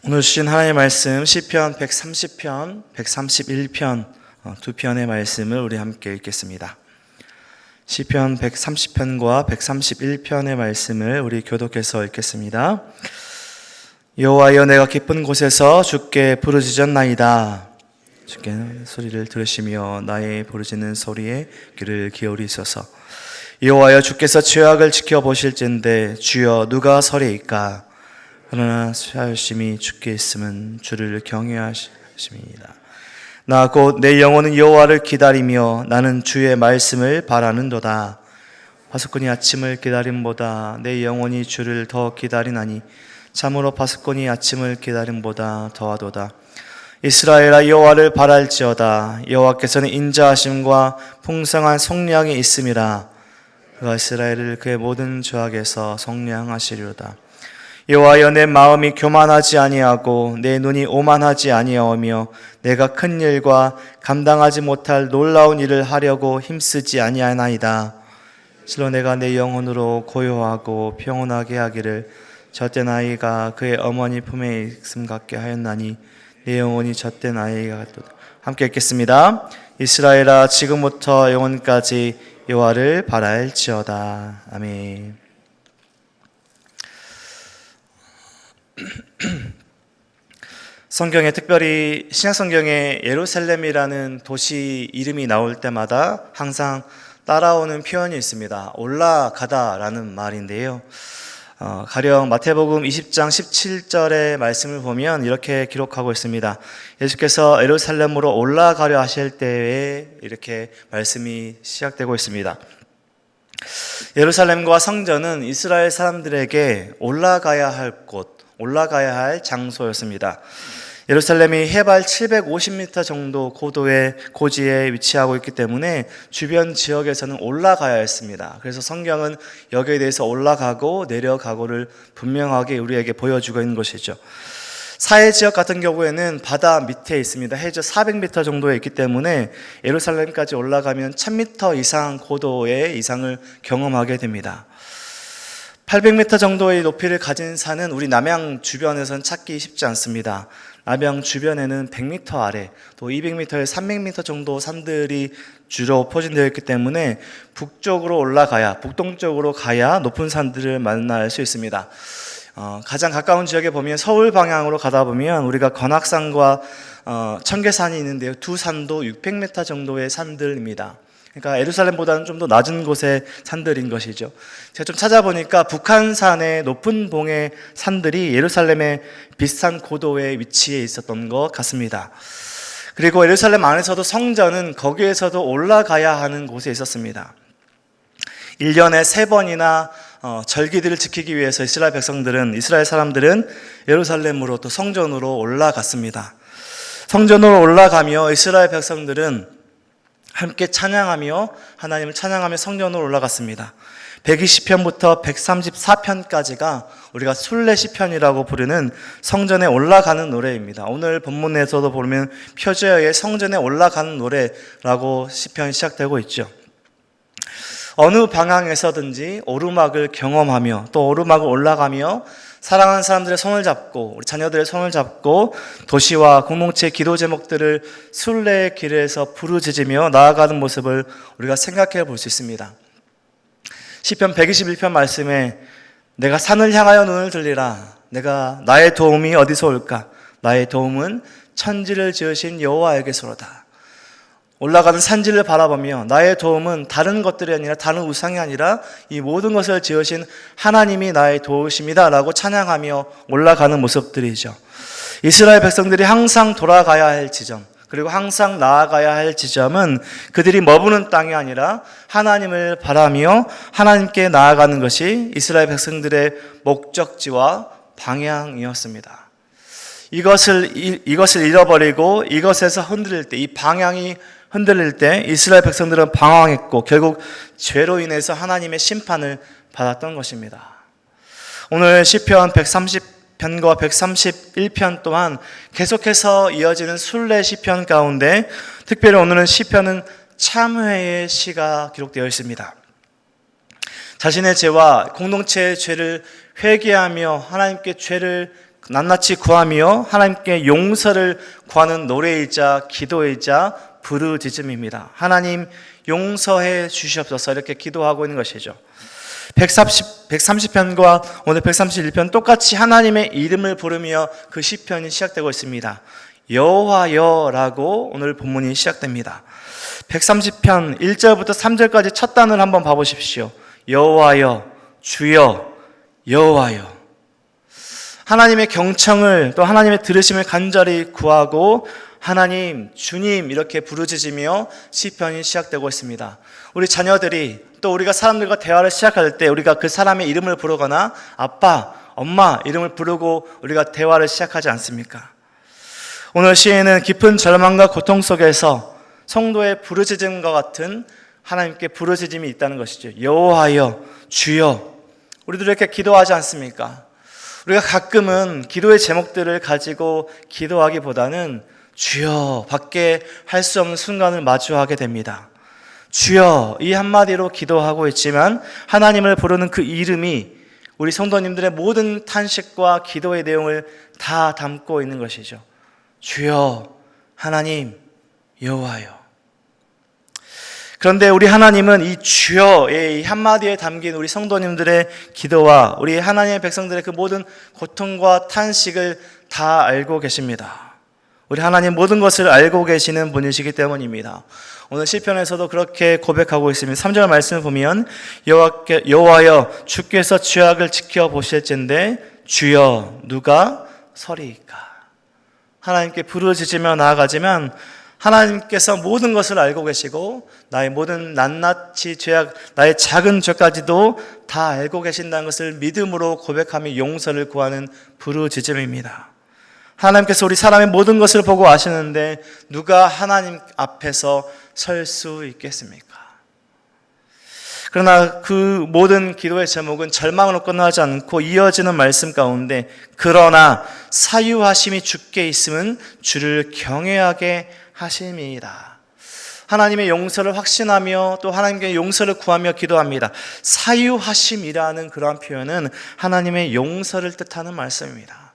오늘 주신 하나님의 말씀 시편 130편, 131편 두 편의 말씀을 우리 함께 읽겠습니다. 시편 130편과 131편의 말씀을 우리 교독해서 읽겠습니다. 여호와여, 내가 깊은 곳에서 주께 부르짖었나이다. 주께 소리를 들으시며 나의 부르짖는 소리에 귀를 기울이소서. 여호와여, 주께서 죄악을 지켜보실진데 주여 누가 서리이까? 그러나 수하심이 주께 있음은 주를 경외하심이니라. 나 곧 내 영혼은 여호와를 기다리며 나는 주의 말씀을 바라는도다. 파수꾼이 아침을 기다림보다 내 영혼이 주를 더 기다리나니 참으로 파수꾼이 아침을 기다림보다 더하도다. 이스라엘아, 여호와를 바랄지어다. 여호와께서는 인자하심과 풍성한 속량이 있음이라. 그가 이스라엘을 그의 모든 죄악에서 속량하시리로다. 여호와여, 내 마음이 교만하지 아니하고 내 눈이 오만하지 아니하오며 내가 큰 일과 감당하지 못할 놀라운 일을 하려고 힘쓰지 아니하나이다. 실로 내가 내 영혼으로 고요하고 평온하게 하기를 젖된 아이가 그의 어머니 품에 있음 같게 하였나니 내 영혼이 젖된 아이가 같도다. 함께 읽겠습니다. 이스라엘아, 지금부터 영원까지 여호와를 바랄지어다. 아멘. 성경에, 특별히 신약성경에 예루살렘이라는 도시 이름이 나올 때마다 항상 따라오는 표현이 있습니다. 올라가다라는 말인데요. 가령 마태복음 20장 17절의 말씀을 보면 이렇게 기록하고 있습니다. 예수께서 예루살렘으로 올라가려 하실 때에 이렇게 말씀이 시작되고 있습니다. 예루살렘과 성전은 이스라엘 사람들에게 올라가야 할 곳, 올라가야 할 장소였습니다. 예루살렘이 해발 750m 정도 고지에 위치하고 있기 때문에 주변 지역에서는 올라가야 했습니다. 그래서 성경은 여기에 대해서 올라가고 내려가고를 분명하게 우리에게 보여주고 있는 것이죠. 사해 지역 같은 경우에는 바다 밑에 있습니다. 해저 400m 정도에 있기 때문에 예루살렘까지 올라가면 1000m 이상 고도의 이상을 경험하게 됩니다. 800m 정도의 높이를 가진 산은 우리 남양 주변에서는 찾기 쉽지 않습니다. 남양 주변에는 100m 아래, 또 200m에서 300m 정도 산들이 주로 포진되어 있기 때문에 북동쪽으로 가야 높은 산들을 만날 수 있습니다. 가장 가까운 지역에 보면 서울 방향으로 가다 보면 우리가 관악산과 청계산이 있는데요. 두 산도 600m 정도의 산들입니다. 그러니까 예루살렘보다는 좀 더 낮은 곳의 산들인 것이죠. 제가 좀 찾아보니까 북한산의 높은 봉의 산들이 예루살렘의 비슷한 고도의 위치에 있었던 것 같습니다. 그리고 예루살렘 안에서도 성전은 거기에서도 올라가야 하는 곳에 있었습니다. 1년에 3번이나 절기들을 지키기 위해서 이스라엘 사람들은 예루살렘으로 또 성전으로 올라갔습니다. 성전으로 올라가며 이스라엘 백성들은 함께 찬양하며 하나님을 찬양하며 성전으로 올라갔습니다. 120편부터 134편까지가 우리가 순례시편이라고 부르는 성전에 올라가는 노래입니다. 오늘 본문에서도 보면 표제어에 성전에 올라가는 노래라고 시편이 시작되고 있죠. 어느 방향에서든지 오르막을 경험하며 또 오르막을 올라가며 사랑하는 사람들의 손을 잡고 우리 자녀들의 손을 잡고 도시와 공동체의 기도 제목들을 순례의 길에서 부르짖으며 나아가는 모습을 우리가 생각해 볼 수 있습니다. 시편 121편 말씀에 내가 산을 향하여 눈을 들리라. 나의 도움이 어디서 올까? 나의 도움은 천지를 지으신 여호와에게서로다. 올라가는 산지를 바라보며 나의 도움은 다른 것들이 아니라 다른 우상이 아니라 이 모든 것을 지으신 하나님이 나의 도우심이다 라고 찬양하며 올라가는 모습들이죠. 이스라엘 백성들이 항상 돌아가야 할 지점, 그리고 항상 나아가야 할 지점은 그들이 머무는 땅이 아니라 하나님을 바라며 하나님께 나아가는 것이 이스라엘 백성들의 목적지와 방향이었습니다. 이것을 잃어버리고 이것에서 흔들릴 때, 이 방향이 흔들릴 때 이스라엘 백성들은 방황했고 결국 죄로 인해서 하나님의 심판을 받았던 것입니다. 오늘 시편 130편과 131편 또한 계속해서 이어지는 순례 시편 가운데 특별히 오늘은 시편은 참회의 시가 기록되어 있습니다. 자신의 죄와 공동체의 죄를 회개하며 하나님께 죄를 낱낱이 구하며 하나님께 용서를 구하는 노래이자 기도이자 부르짖음입니다. 하나님 용서해 주시옵소서 이렇게 기도하고 있는 것이죠. 130편과 오늘 131편 똑같이 하나님의 이름을 부르며 그 시편이 시작되고 있습니다. 여호와여라고 오늘 본문이 시작됩니다. 130편 1절부터 3절까지 첫 단을 한번 봐보십시오. 여호와여, 주여, 여호와여. 하나님의 경청을 또 하나님의 들으심을 간절히 구하고 하나님, 주님 이렇게 부르짖으며 시편이 시작되고 있습니다. 우리 자녀들이 또 우리가 사람들과 대화를 시작할 때 우리가 그 사람의 이름을 부르거나 아빠, 엄마 이름을 부르고 우리가 대화를 시작하지 않습니까? 오늘 시인은 깊은 절망과 고통 속에서 성도의 부르짖음과 같은 하나님께 부르짖음이 있다는 것이죠. 여호와여, 주여. 우리도 이렇게 기도하지 않습니까? 우리가 가끔은 기도의 제목들을 가지고 기도하기보다는 주여 밖에 할 수 없는 순간을 마주하게 됩니다. 주여 이 한마디로 기도하고 있지만 하나님을 부르는 그 이름이 우리 성도님들의 모든 탄식과 기도의 내용을 다 담고 있는 것이죠. 주여, 하나님, 여호와여. 그런데 우리 하나님은 이 주여의 이 한마디에 담긴 우리 성도님들의 기도와 우리 하나님의 백성들의 그 모든 고통과 탄식을 다 알고 계십니다. 우리 하나님 모든 것을 알고 계시는 분이시기 때문입니다. 오늘 시편에서도 그렇게 고백하고 있습니다. 3절 말씀을 보면 여호와여 주께서 죄악을 지켜보실진데 주여 누가 서리이까. 하나님께 부르짖으며 나아가지만 하나님께서 모든 것을 알고 계시고 나의 모든 낱낱이 죄악, 나의 작은 죄까지도 다 알고 계신다는 것을 믿음으로 고백하며 용서를 구하는 부르짖음입니다. 하나님께서 우리 사람의 모든 것을 보고 아시는데 누가 하나님 앞에서 설 수 있겠습니까? 그러나 그 모든 기도의 제목은 절망으로 끝나지 않고 이어지는 말씀 가운데 그러나 사유하심이 주께 있음은 주를 경외하게 하심이다. 하나님의 용서를 확신하며 또 하나님께 용서를 구하며 기도합니다. 사유하심이라는 그러한 표현은 하나님의 용서를 뜻하는 말씀입니다.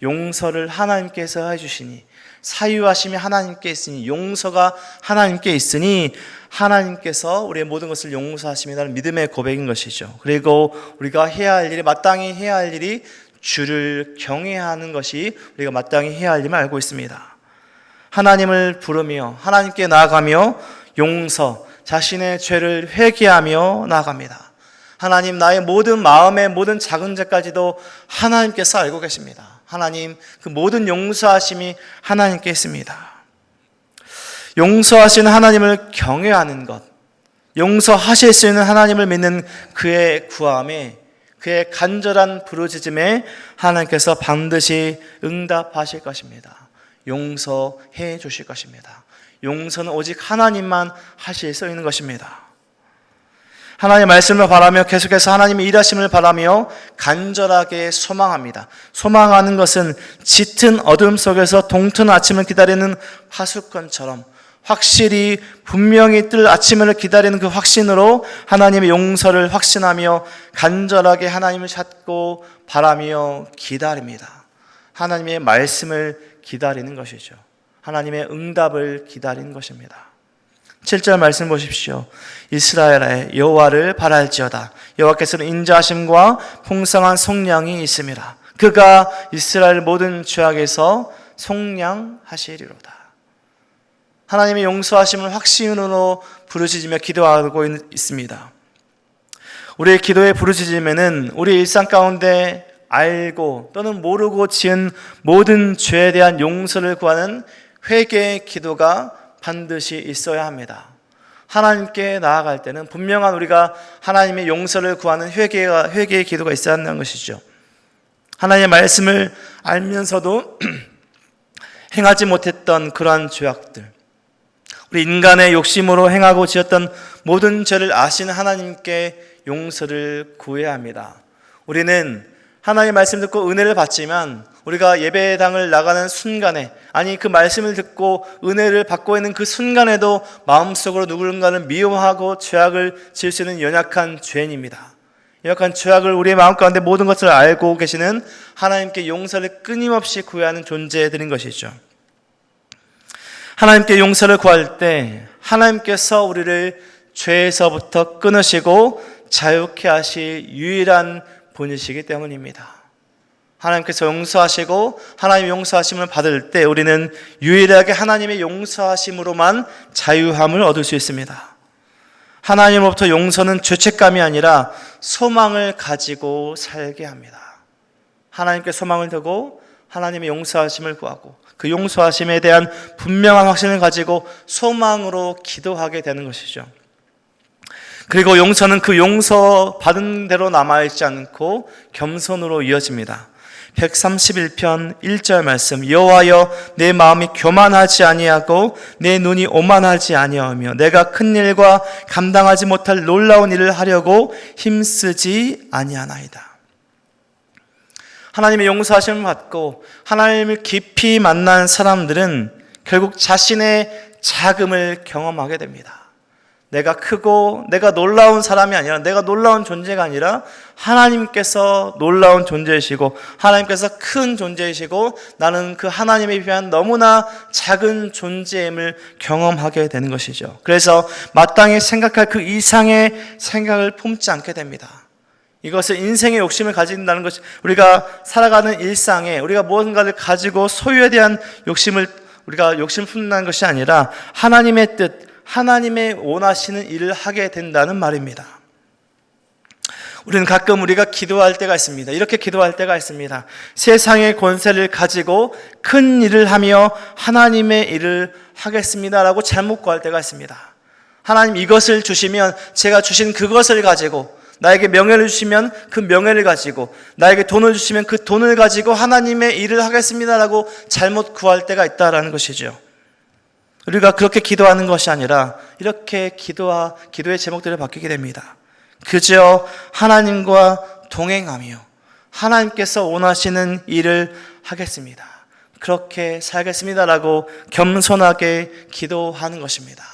용서를 하나님께서 해주시니 사유하심이 하나님께 있으니 용서가 하나님께 있으니 하나님께서 우리의 모든 것을 용서하심이라는 믿음의 고백인 것이죠. 그리고 우리가 해야 할 일이 마땅히 해야 할 일이 주를 경외하는 것이 우리가 마땅히 해야 할 일임을 알고 있습니다. 하나님을 부르며 하나님께 나아가며 용서, 자신의 죄를 회개하며 나아갑니다. 하나님 나의 모든 마음의 모든 작은 죄까지도 하나님께서 알고 계십니다. 하나님 그 모든 용서하심이 하나님께 있습니다. 용서하시는 하나님을 경외하는 것, 용서하실 수 있는 하나님을 믿는 그의 구함에 그의 간절한 부르짖음에 하나님께서 반드시 응답하실 것입니다. 용서해 주실 것입니다. 용서는 오직 하나님만 하실 수 있는 것입니다. 하나님의 말씀을 바라며 계속해서 하나님의 일하심을 바라며 간절하게 소망합니다. 소망하는 것은 짙은 어둠 속에서 동트는 아침을 기다리는 화수건처럼 확실히 분명히 뜰 아침을 기다리는 그 확신으로 하나님의 용서를 확신하며 간절하게 하나님을 찾고 바라며 기다립니다. 하나님의 말씀을 기다리는 것이죠. 하나님의 응답을 기다리는 것입니다. 7절 말씀 보십시오. 이스라엘의 여호와를 바랄지어다. 여호와께서는 인자하심과 풍성한 속량이 있음이라. 그가 이스라엘 모든 죄악에서 속량하시리로다. 하나님의 용서하심을 확신으로 부르짖으며 기도하고 있습니다. 우리의 기도의 부르짖음에는 우리 일상 가운데 알고 또는 모르고 지은 모든 죄에 대한 용서를 구하는 회개의 기도가 반드시 있어야 합니다. 하나님께 나아갈 때는 분명한 우리가 하나님의 용서를 구하는 회개의 기도가 있어야 한다는 것이죠. 하나님의 말씀을 알면서도 행하지 못했던 그러한 죄악들, 우리 인간의 욕심으로 행하고 지었던 모든 죄를 아시는 하나님께 용서를 구해야 합니다. 우리는 하나님의 말씀 듣고 은혜를 받지만 우리가 예배당을 나가는 순간에, 아니 그 말씀을 듣고 은혜를 받고 있는 그 순간에도 마음속으로 누군가를 미워하고 죄악을 지을 수 있는 연약한 죄인입니다. 역한 죄악을 우리의 마음 가운데 모든 것을 알고 계시는 하나님께 용서를 끊임없이 구하는 존재들인 것이죠. 하나님께 용서를 구할 때 하나님께서 우리를 죄에서부터 끊으시고 자유케 하실 유일한 분이시기 때문입니다. 하나님께서 용서하시고 하나님의 용서하심을 받을 때 우리는 유일하게 하나님의 용서하심으로만 자유함을 얻을 수 있습니다. 하나님으로부터 용서는 죄책감이 아니라 소망을 가지고 살게 합니다. 하나님께 소망을 두고 하나님의 용서하심을 구하고 그 용서하심에 대한 분명한 확신을 가지고 소망으로 기도하게 되는 것이죠. 그리고 용서는 그 용서 받은 대로 남아있지 않고 겸손으로 이어집니다. 131편 1절 말씀, 여호와여 내 마음이 교만하지 아니하고 내 눈이 오만하지 아니하며 내가 큰 일과 감당하지 못할 놀라운 일을 하려고 힘쓰지 아니하나이다. 하나님의 용서하심을 받고 하나님을 깊이 만난 사람들은 결국 자신의 자금을 경험하게 됩니다. 내가 크고 내가 놀라운 사람이 아니라, 내가 놀라운 존재가 아니라 하나님께서 놀라운 존재이시고 하나님께서 큰 존재이시고 나는 그 하나님에 비하면 너무나 작은 존재임을 경험하게 되는 것이죠. 그래서 마땅히 생각할 그 이상의 생각을 품지 않게 됩니다. 이것은 인생의 욕심을 가진다는 것이, 우리가 살아가는 일상에 우리가 무언가를 가지고 소유에 대한 우리가 욕심을 품는다는 것이 아니라 하나님의 뜻, 하나님의 원하시는 일을 하게 된다는 말입니다. 우리는 가끔 우리가 기도할 때가 있습니다. 이렇게 기도할 때가 있습니다. 세상의 권세를 가지고 큰 일을 하며 하나님의 일을 하겠습니다라고 잘못 구할 때가 있습니다. 하나님 이것을 주시면 제가 주신 그것을 가지고, 나에게 명예를 주시면 그 명예를 가지고, 나에게 돈을 주시면 그 돈을 가지고 하나님의 일을 하겠습니다라고 잘못 구할 때가 있다라는 것이죠. 우리가 그렇게 기도하는 것이 아니라 이렇게 기도의 제목들을 바뀌게 됩니다. 그저 하나님과 동행하며 하나님께서 원하시는 일을 하겠습니다, 그렇게 살겠습니다라고 겸손하게 기도하는 것입니다.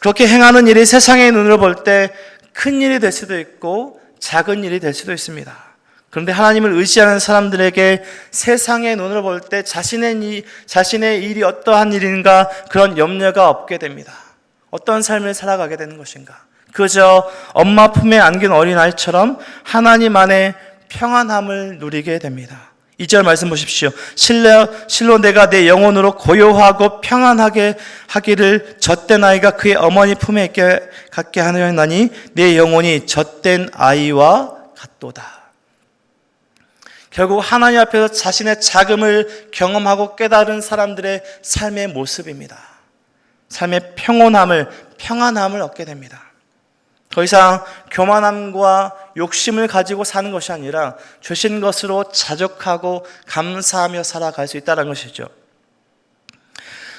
그렇게 행하는 일이 세상의 눈으로 볼 때 큰 일이 될 수도 있고 작은 일이 될 수도 있습니다. 그런데 하나님을 의지하는 사람들에게 세상의 눈으로 볼 때 자신의 일이 어떠한 일인가 그런 염려가 없게 됩니다. 어떤 삶을 살아가게 되는 것인가? 그저 엄마 품에 안긴 어린아이처럼 하나님 안에 평안함을 누리게 됩니다. 2절 말씀 보십시오. 실로 내가 내 영혼으로 고요하고 평안하게 하기를 젖된 아이가 그의 어머니 품에 있게 갖게 하느냐니 내 영혼이 젖된 아이와 같도다. 결국 하나님 앞에서 자신의 자금을 경험하고 깨달은 사람들의 삶의 모습입니다. 삶의 평안함을 얻게 됩니다. 더 이상 교만함과 욕심을 가지고 사는 것이 아니라 주신 것으로 자족하고 감사하며 살아갈 수 있다는 것이죠.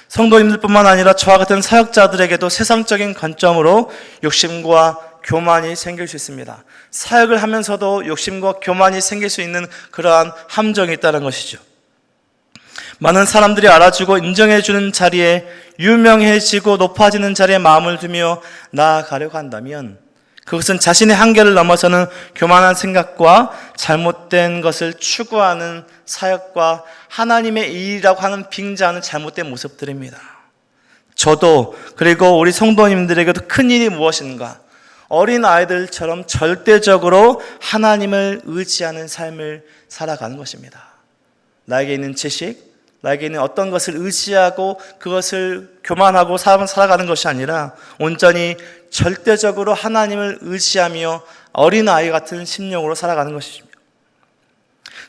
성도님들뿐만 아니라 저와 같은 사역자들에게도 세상적인 관점으로 욕심과 교만이 생길 수 있습니다. 사역을 하면서도 욕심과 교만이 생길 수 있는 그러한 함정이 있다는 것이죠. 많은 사람들이 알아주고 인정해주는 자리에, 유명해지고 높아지는 자리에 마음을 두며 나아가려고 한다면 그것은 자신의 한계를 넘어서는 교만한 생각과 잘못된 것을 추구하는 사역과 하나님의 일이라고 하는 빙자하는 잘못된 모습들입니다. 저도 그리고 우리 성도님들에게도 큰 일이 무엇인가, 어린 아이들처럼 절대적으로 하나님을 의지하는 삶을 살아가는 것입니다. 나에게 있는 지식, 나에게 있는 어떤 것을 의지하고 그것을 교만하고 살아가는 것이 아니라 온전히 절대적으로 하나님을 의지하며 어린아이 같은 심령으로 살아가는 것입니다.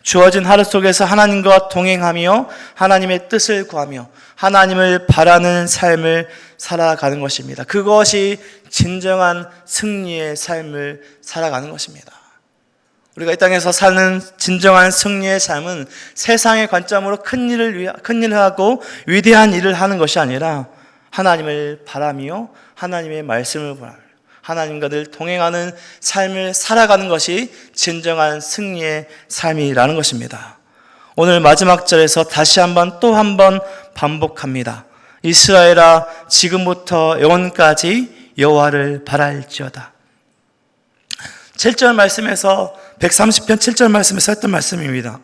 주어진 하루 속에서 하나님과 동행하며 하나님의 뜻을 구하며 하나님을 바라는 삶을 살아가는 것입니다. 그것이 진정한 승리의 삶을 살아가는 것입니다. 우리가 이 땅에서 사는 진정한 승리의 삶은 세상의 관점으로 큰 일을 하고 위대한 일을 하는 것이 아니라 하나님을 바라며 하나님의 말씀을 바라며 하나님과 늘 동행하는 삶을 살아가는 것이 진정한 승리의 삶이라는 것입니다. 오늘 마지막 절에서 다시 또 한 번 반복합니다. 이스라엘아 지금부터 영원까지 여호와를 바랄지어다. 7절 말씀에서 130편 7절 말씀에서 했던 말씀입니다.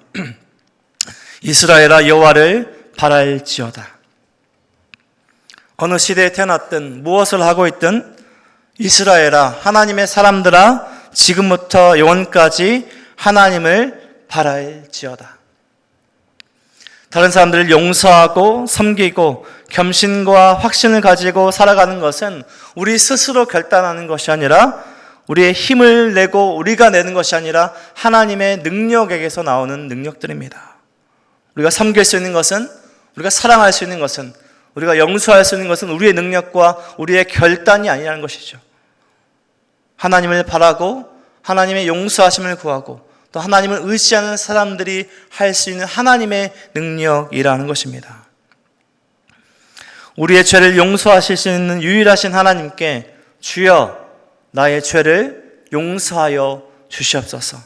이스라엘아 여호와를 바랄지어다. 어느 시대에 태어났든 무엇을 하고 있든 이스라엘아 하나님의 사람들아 지금부터 영원까지 하나님을 바랄지어다. 다른 사람들을 용서하고 섬기고 겸신과 확신을 가지고 살아가는 것은 우리 스스로 결단하는 것이 아니라 우리의 힘을 내고 우리가 내는 것이 아니라 하나님의 능력에게서 나오는 능력들입니다. 우리가 섬길 수 있는 것은, 우리가 사랑할 수 있는 것은, 우리가 용서할 수 있는 것은 우리의 능력과 우리의 결단이 아니라는 것이죠. 하나님을 바라고 하나님의 용서하심을 구하고 또 하나님을 의지하는 사람들이 할 수 있는 하나님의 능력이라는 것입니다. 우리의 죄를 용서하실 수 있는 유일하신 하나님께 주여 나의 죄를 용서하여 주시옵소서.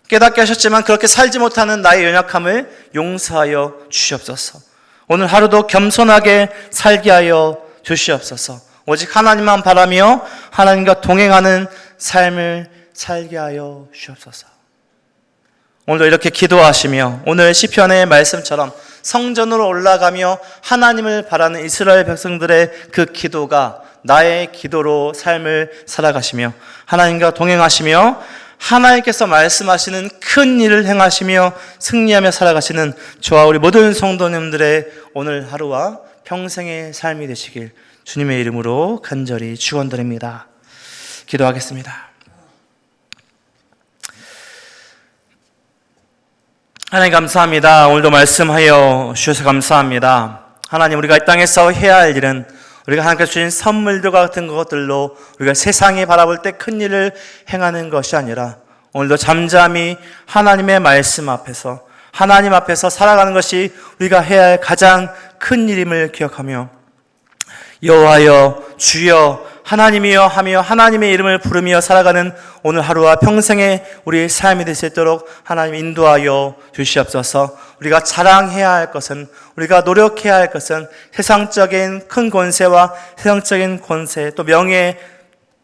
깨닫게 하셨지만 그렇게 살지 못하는 나의 연약함을 용서하여 주시옵소서. 오늘 하루도 겸손하게 살게 하여 주시옵소서. 오직 하나님만 바라며 하나님과 동행하는 삶을 살게 하여 주시옵소서. 오늘도 이렇게 기도하시며 오늘 시편의 말씀처럼 성전으로 올라가며 하나님을 바라는 이스라엘 백성들의 그 기도가 나의 기도로 삶을 살아가시며 하나님과 동행하시며 하나님께서 말씀하시는 큰 일을 행하시며 승리하며 살아가시는 저와 우리 모든 성도님들의 오늘 하루와 평생의 삶이 되시길 주님의 이름으로 간절히 축원드립니다. 기도하겠습니다. 하나님 감사합니다. 오늘도 말씀하여 주셔서 감사합니다. 하나님 우리가 이 땅에서 해야 할 일은 우리가 하나님께서 주신 선물들과 같은 것들로 우리가 세상에 바라볼 때 큰 일을 행하는 것이 아니라 오늘도 잠잠히 하나님의 말씀 앞에서 하나님 앞에서 살아가는 것이 우리가 해야 할 가장 큰 일임을 기억하며 여호와여 주여 하나님이여 하며 하나님의 이름을 부르며 살아가는 오늘 하루와 평생의 우리의 삶이 될 수 있도록 하나님 인도하여 주시옵소서. 우리가 자랑해야 할 것은, 우리가 노력해야 할 것은 세상적인 큰 권세와 세상적인 권세 또 명예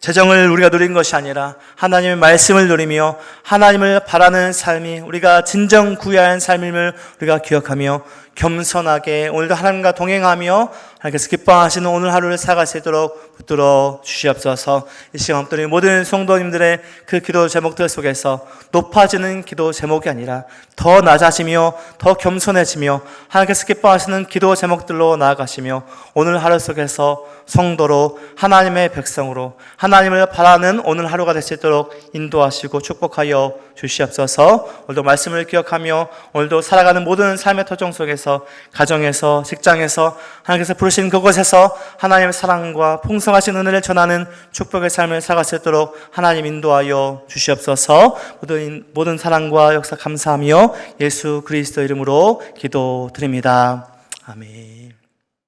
재정을 우리가 누린 것이 아니라 하나님의 말씀을 누리며 하나님을 바라는 삶이 우리가 진정 구해야 하는 삶임을 우리가 기억하며 겸손하게 오늘도 하나님과 동행하며 하나님께서 기뻐하시는 오늘 하루를 살아갈 수 있도록 붙들어 주시옵소서. 이 시간 우리 모든 성도님들의 그 기도 제목들 속에서 높아지는 기도 제목이 아니라 더 낮아지며 더 겸손해지며 하나님께서 기뻐하시는 기도 제목들로 나아가시며 오늘 하루 속에서 성도로 하나님의 백성으로 하나님을 바라는 오늘 하루가 될 수 있도록 인도하시고 축복하여 주시옵소서. 오늘도 말씀을 기억하며 오늘도 살아가는 모든 삶의 터정 속에서 가정에서 직장에서 하나님께서 부르신 그곳에서 하나님의 사랑과 풍성하신 은혜를 전하는 축복의 삶을 살아갈 수 있도록 하나님 인도하여 주시옵소서. 모든 사랑과 역사 감사하며 예수 그리스도 이름으로 기도드립니다. 아멘.